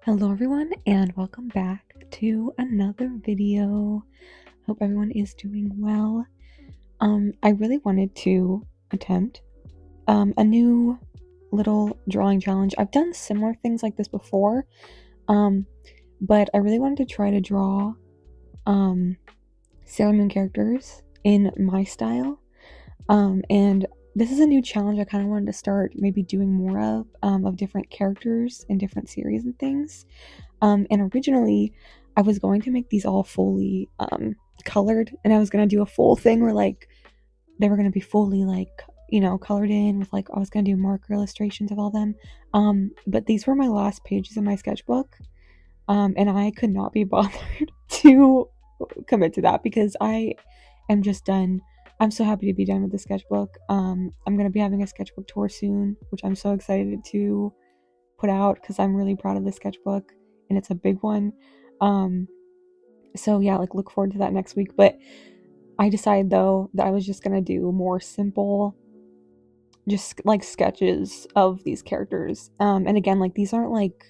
Hello everyone and welcome back to another video. Hope everyone is doing well. I really wanted to attempt a new little drawing challenge. I've done similar things like this before, but I really wanted to try to draw Sailor Moon characters in my style. And this is a new challenge I kind of wanted to start maybe doing more of different characters in different series and things. And originally, I was going to make these all fully colored, and I was gonna do a full thing where like they were gonna be fully colored in with like I was gonna do marker illustrations of all them. But these were my last pages in my sketchbook, and I could not be bothered to commit to that because I am just done. I'm so happy to be done with the sketchbook. I'm gonna be having a sketchbook tour soon, which I'm so excited to put out because I'm really proud of the sketchbook and it's a big one. So yeah, like look forward to that next week. But I decided though that I was just gonna do more simple, just like sketches of these characters. And again, like these aren't like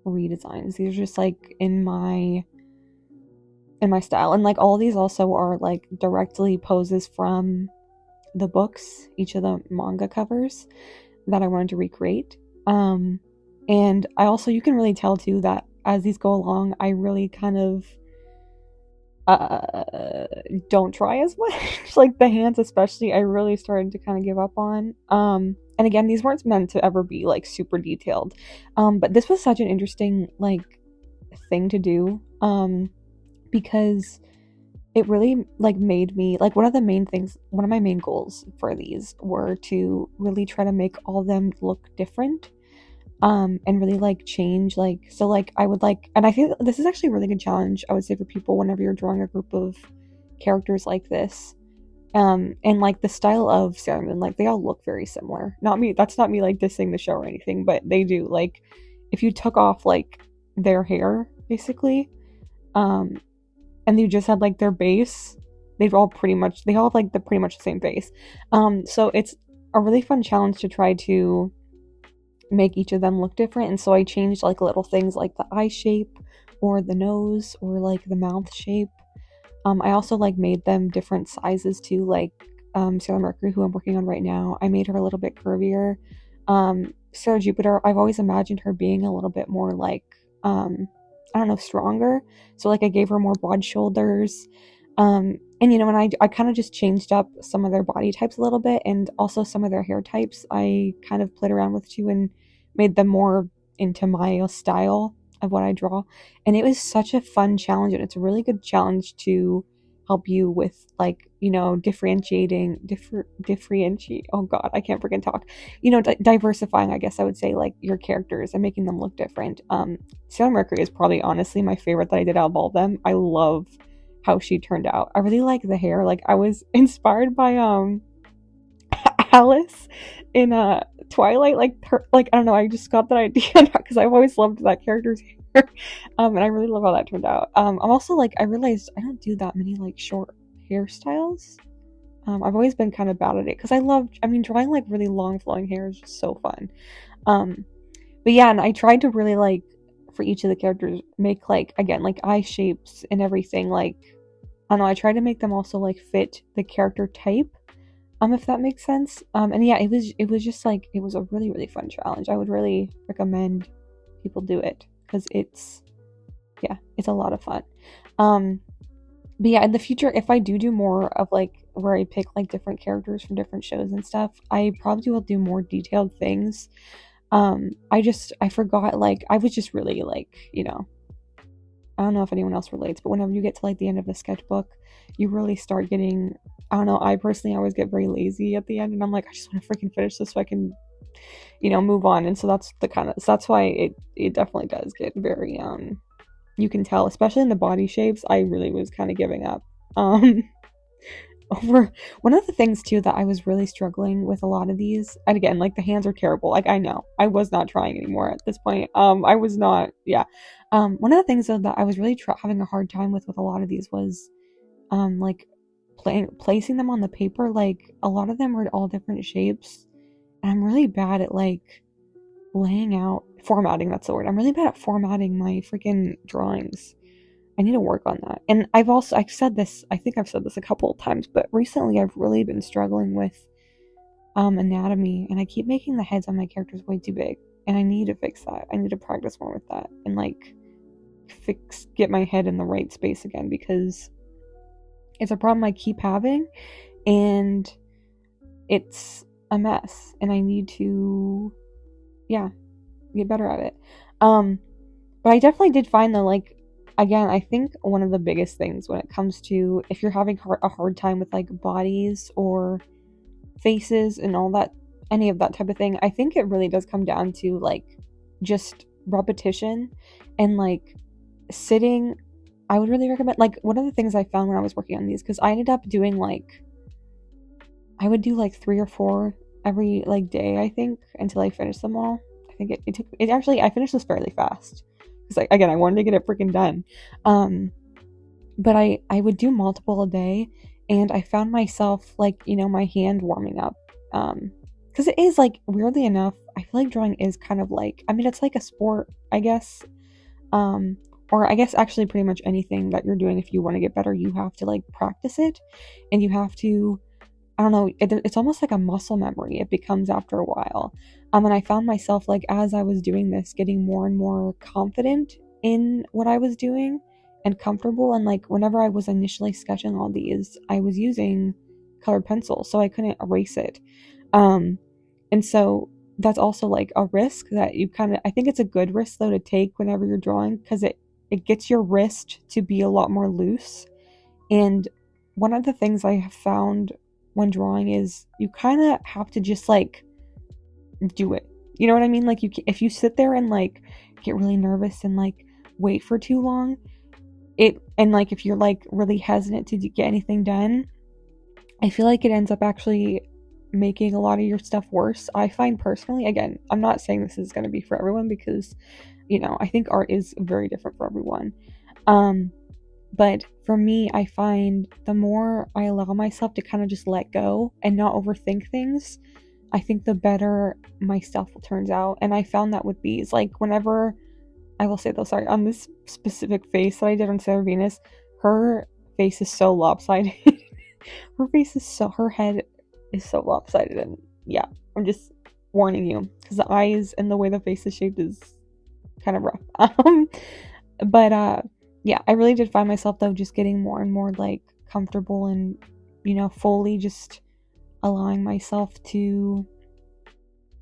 redesigns. These are just like in my style. And like all these also are like directly poses from the books, each of the manga covers that I wanted to recreate. And I also, you can really tell too that as these go along, I really kind of don't try as much. Like the hands especially, I really started to kind of give up on. And again, these weren't meant to ever be like super detailed. But this was such an interesting like thing to do. Because it really like made me like one of my main goals for these were to really try to make all of them look different, and really like change, like so like I would like, and I think this is actually a really good challenge I would say for people whenever you're drawing a group of characters like this. And like the style of Sailor Moon, like they all look very similar. Not me, that's not me like dissing the show or anything, but they do. Like if you took off like their hair basically, um and you just had like their base, they all have like the pretty much the same face. So it's a really fun challenge to try to make each of them look different. And so I changed like little things like the eye shape or the nose or like the mouth shape. I also like made them different sizes too, like Sailor Mercury, who I'm working on right now, I made her a little bit curvier. Sarah Jupiter, I've always imagined her being a little bit more like I don't know, stronger. So like I gave her more broad shoulders. And you know, and I kind of just changed up some of their body types a little bit, and also some of their hair types I kind of played around with too and made them more into my style of what I draw. And it was such a fun challenge, and it's a really good challenge to help you with like, you know, differentiate, oh god, I can't freaking talk, you know, diversifying, I guess I would say, like your characters and making them look different. Sailor Mercury is probably honestly my favorite that I did out of all of them. I love how she turned out. I really like the hair. Like I was inspired by Alice in Twilight. Like her, like I don't know, I just got that idea because I've always loved that character's hair. And I really love how that turned out. I'm also like, I realized I don't do that many like short hairstyles. I've always been kind of bad at it because I mean, drawing like really long flowing hair is just so fun. But yeah, and I tried to really like for each of the characters make like again like eye shapes and everything. Like I don't know, I tried to make them also like fit the character type. If that makes sense. And yeah, it was just like it was a really really fun challenge. I would really recommend people do it because it's a lot of fun. But yeah, in the future, if I do more of like where I pick like different characters from different shows and stuff, I probably will do more detailed things. I forgot, like I was just really like, you know, I don't know if anyone else relates, but whenever you get to like the end of the sketchbook, you really start getting, I don't know, I personally always get very lazy at the end and I'm like, I just want to freaking finish this so I can, you know, move on. And so that's why it definitely does get very you can tell, especially in the body shapes, I really was kind of giving up. Over one of the things too that I was really struggling with a lot of these, and again, like the hands are terrible. Like I know I was not trying anymore at this point. I was not, yeah. One of the things though that I was really having a hard time with a lot of these was, like placing them on the paper. Like a lot of them were all different shapes, and I'm really bad at like laying out, formatting, that's the word. I'm really bad at formatting my freaking drawings. I need to work on that. And I've said this, I think I've said this a couple of times, but recently I've really been struggling with anatomy, and I keep making the heads on my characters way too big. And I need to fix that. I need to practice more with that and like get my head in the right space again, because it's a problem I keep having and it's a mess, and I need to, yeah, get better at it. But I definitely did find though, like, again, I think one of the biggest things when it comes to if you're having a hard time with like bodies or faces and all that, any of that type of thing, I think it really does come down to like just repetition and like sitting. I would really recommend, like, one of the things I found when I was working on these, because I ended up doing like, I would do like 3 or 4 every like day, I think, until I finished them all. I think it took, it actually, I finished this fairly fast because again, I wanted to get it freaking done. But I would do multiple a day, and I found myself like, you know, my hand warming up. Because it is like, weirdly enough, I feel like drawing is kind of like, I mean, it's like a sport, I guess. Or I guess actually pretty much anything that you're doing, if you want to get better, you have to like practice it, and you have to, I don't know, it's almost like a muscle memory. It becomes after a while. And I found myself, like, as I was doing this, getting more and more confident in what I was doing and comfortable. And, like, whenever I was initially sketching all these, I was using colored pencil, so I couldn't erase it. And so that's also, like, a risk that you kind of, I think it's a good risk, though, to take whenever you're drawing, because it gets your wrist to be a lot more loose. And one of the things I have found when drawing is you kind of have to just like do it. You know what I mean? Like, if you sit there and like get really nervous and like wait for too long, and like if you're like really hesitant to get anything done, I feel like it ends up actually making a lot of your stuff worse. I find personally, again, I'm not saying this is going to be for everyone, because, you know, I think art is very different for everyone. But for me, I find the more I allow myself to kind of just let go and not overthink things, I think the better my stuff turns out. And I found that with these, like, whenever, I will say though, sorry, on this specific face that I did on Sarah Venus, her face is so lopsided. Her head is so lopsided, and yeah, I'm just warning you, because the eyes and the way the face is shaped is kind of rough. But yeah, I really did find myself though just getting more and more like comfortable and, you know, fully just allowing myself to,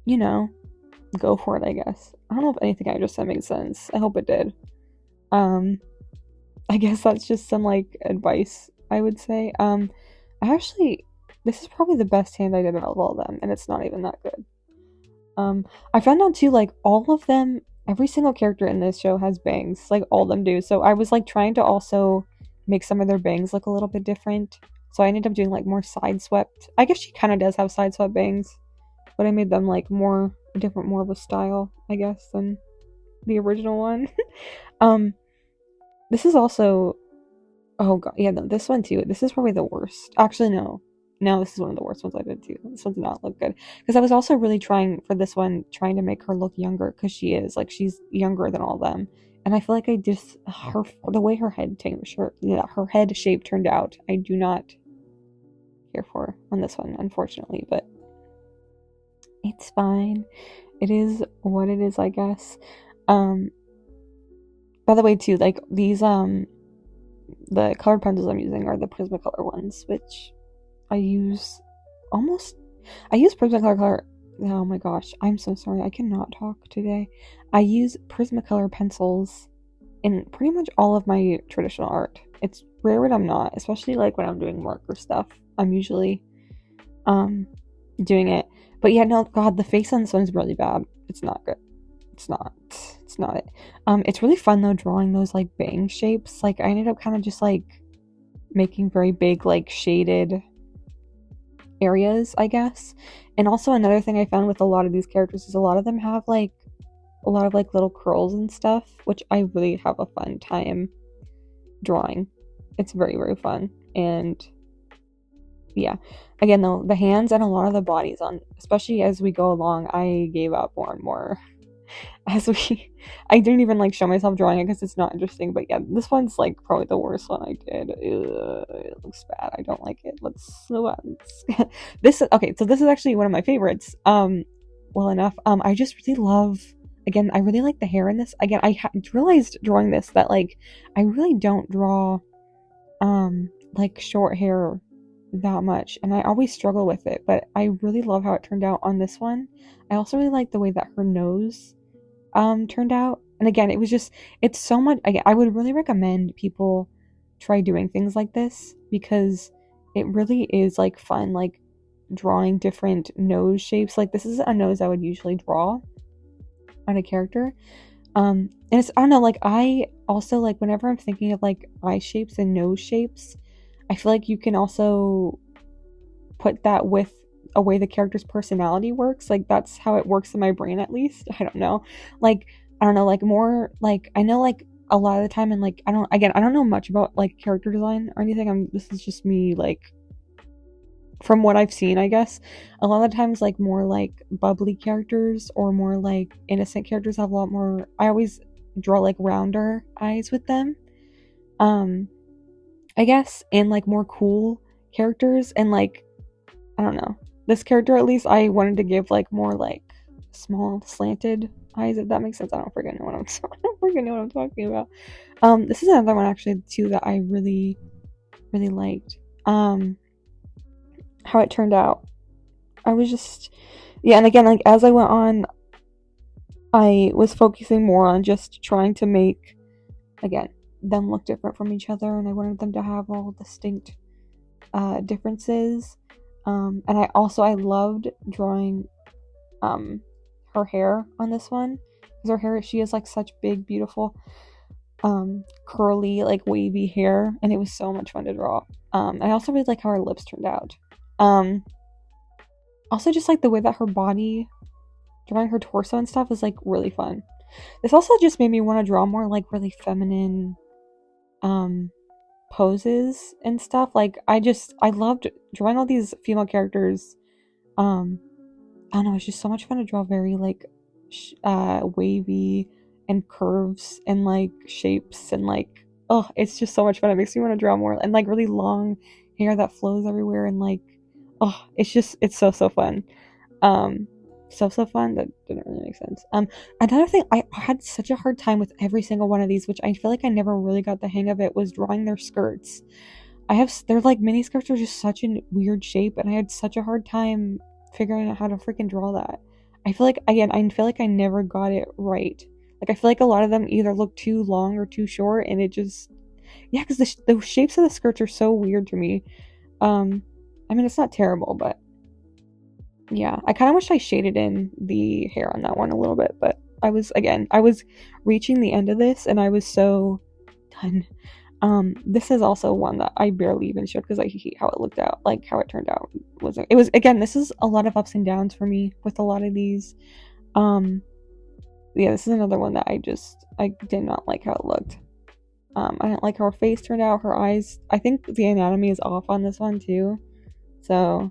you know, go for it, I guess. I don't know if anything I just said made sense. I hope it did. I guess that's just some like advice I would say. This is probably the best hand I did out of all of them, and it's not even that good. I found out too, like, all of them, every single character in this show has bangs, like all of them do. So I was like trying to also make some of their bangs look a little bit different. So I ended up doing like more side swept. I guess she kind of does have side swept bangs, but I made them like more different, more of a style, I guess, than the original one. This is also, oh god, yeah, no, this one too. This is probably the worst. Actually, no, this is one of the worst ones I did too. This one did not look good, because I was also really trying to make her look younger, because she's younger than all of them, and I feel like the way her head shape turned out, I do not care for on this one, unfortunately, but it's fine. It is what it is, I guess. By the way, too, like, these the colored pencils I'm using are the Prismacolor ones, which I use Prismacolor. Oh my gosh, I'm so sorry. I cannot talk today. I use Prismacolor pencils in pretty much all of my traditional art. It's rare when I'm not, especially like when I'm doing marker stuff. I'm usually doing it. But yeah, no, god, the face on this one is really bad. It's not good. It's not it. It's really fun though, drawing those like bang shapes. Like, I ended up kind of just like making very big like shaded areas, I guess. And also another thing I found with a lot of these characters is a lot of them have like a lot of like little curls and stuff, which I really have a fun time drawing. It's very, very fun. And yeah, again though, the hands and a lot of the bodies, on especially as we go along, I gave up more and more. as we I didn't even like show myself drawing it because it's not interesting, but yeah, this one's like probably the worst one I did. Ugh, it looks bad. I don't like it. Let's move on. This okay, so this is actually one of my favorites. Well enough. I just really love, again, I really like the hair in this. Again, realized drawing this that like I really don't draw like short hair that much, and I always struggle with it, but I really love how it turned out on this one. I also really like the way that her nose turned out. And again, it's so much. Again, I would really recommend people try doing things like this because it really is like fun, like drawing different nose shapes. Like this is a nose I would usually draw on a character. And it's, I don't know, like I also like whenever I'm thinking of like eye shapes and nose shapes, I feel like you can also put that with a way the character's personality works. Like that's how it works in my brain, at least. I don't know. Like I don't know, like more like I know like a lot of the time, and like I don't know much about like character design or anything. This is just me like from what I've seen, I guess. A lot of the times like more like bubbly characters or more like innocent characters have a lot more, I always draw like rounder eyes with them. Um I guess, and like more cool characters, and like I don't know. This character, at least, I wanted to give like more like small slanted eyes, if that makes sense. I don't freaking know what I don't freaking know what I'm talking about. This is another one actually too that I really, really liked. How it turned out. I was just, yeah, and again, like as I went on, I was focusing more on just trying to make, again, them look different from each other, and I wanted them to have all distinct differences. And I loved drawing her hair on this one, because her hair, she has like such big, beautiful curly, like wavy hair, and it was so much fun to draw. I also really like how her lips turned out. Also just like the way that her body, drawing her torso and stuff, is like really fun. This also just made me want to draw more like really feminine poses and stuff. Like I loved drawing all these female characters. I don't know, it's just so much fun to draw very like wavy and curves and like shapes, and like oh, it's just so much fun. It makes me want to draw more, and like really long hair that flows everywhere, and like oh, it's so fun. So fun. That didn't really make sense. Another thing, I had such a hard time with every single one of these, which I feel like I never really got the hang of it, was drawing their skirts. They're like mini skirts are just such a weird shape, and I had such a hard time figuring out how to freaking draw that. I feel like I never got it right. Like I feel like a lot of them either look too long or too short, and it just, yeah, because the shapes of the skirts are so weird to me. I mean, it's not terrible, but yeah, I kind of wish I shaded in the hair on that one a little bit, but I was reaching the end of this, and I was so done. This is also one that I barely even showed because I hate how it looked out, like how it turned out. It was again, this is a lot of ups and downs for me with a lot of these. Yeah, this is another one that I did not like how it looked. I didn't like how her face turned out, her eyes. I think the anatomy is off on this one too. So,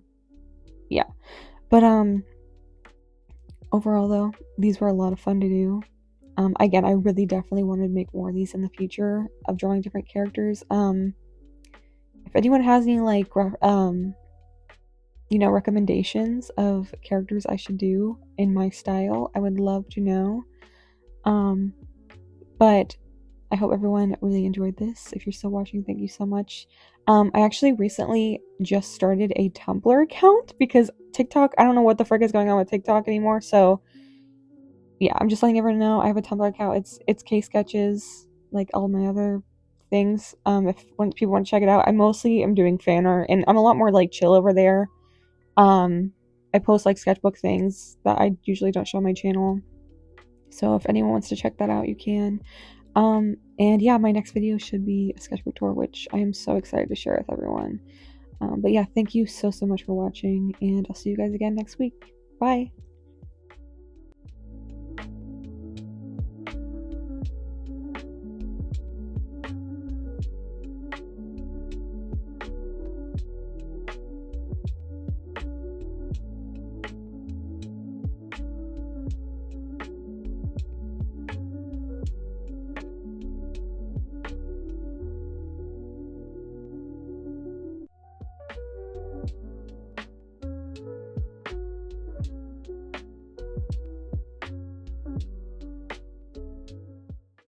yeah. But overall though, these were a lot of fun to do. Again, I really definitely wanted to make more of these in the future of drawing different characters. If anyone has any like recommendations of characters I should do in my style, I would love to know. But I hope everyone really enjoyed this. If you're still watching, thank you so much. I actually recently just started a Tumblr account because TikTok, I don't know what the frick is going on with TikTok anymore, so yeah, I'm just letting everyone know I have a Tumblr account. It's K Sketches, like all my other things. When people want to check it out, I mostly am doing fan art, and I'm a lot more like chill over there. I post like sketchbook things that I usually don't show on my channel. So if anyone wants to check that out, you can. And yeah, my next video should be a sketchbook tour, which I am so excited to share with everyone. But yeah, thank you so much for watching, and I'll see you guys again next week. Bye!